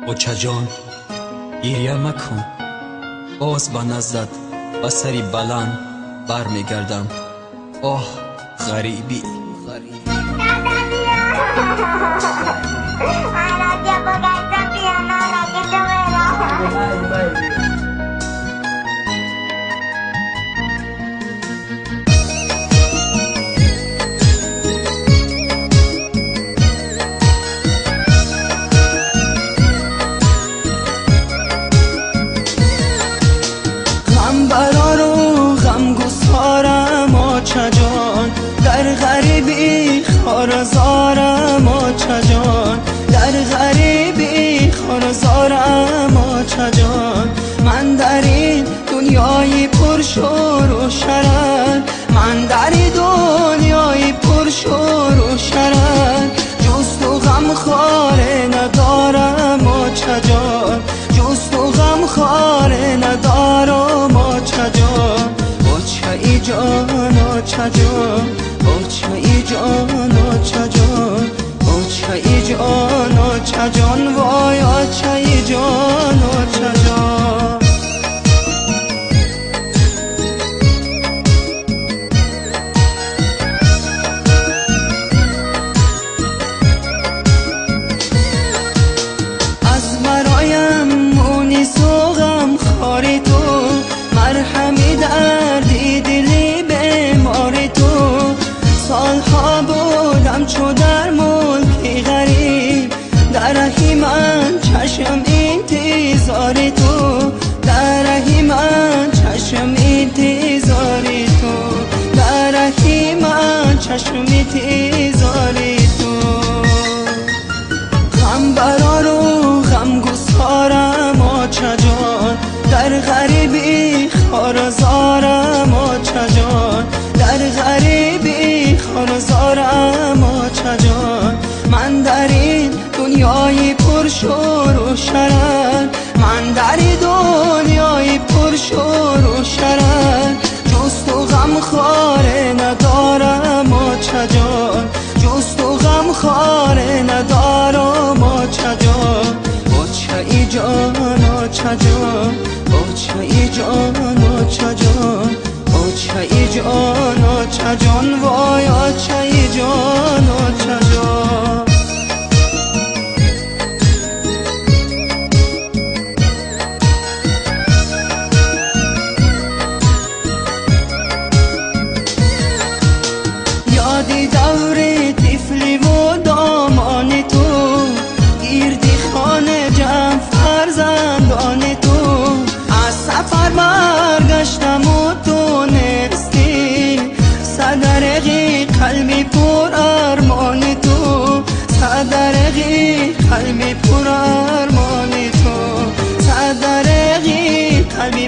اوچه جان گریه مکن، باز به نزدت با سری بلند بر میگردم. آه غریبی در غریبی خارزارم آچه جان، در غریبی خارزارم آچه جان. من در این دنیای پرشور و شرر، من در این دنیای پرشور و شرر، جز تو غم خاره ندارم آچه جان، جز تو غم خاره ندارم آچه جان. آچه ای جان آچه جان، آچه ای جان آچه جان، آچه ای جان آچه جان، وای آچه ای جان آچه جان. از برایم مونی سوغم خاری تو، مرهمی دردی دلی بیماری تو. سالها بودم چو در ملکی غریب، در رهی من چشم انتظاری تو، در رهی من چشم انتظاری تو، در رهی من چشم انتظاری تو. غم برار و غم گسارم آچه جان، در غریبی خارزارم آچه جان، در غریبی خارزارم آچه جان. من در این دنیای پرشور و شرر، من در این دنیای پرشور و شرر، جز تو غم خاره ندارم آچه جان، جز تو غم خاره ندارم آچه جان. آچه ای جان آچه جان، آچه ای جان آچه جان، آچه ای جان آچه جان، وای آچه ای جان آچه جان. یادی دور طفلی و دامان تو، گردی خانه جمع فرزندان تو. از سفر برگشتم و تو نیستی، صدرقی قلبی پر ارمان تو، صدرقی قلبی پر ارمان تو، صدرقی قلبی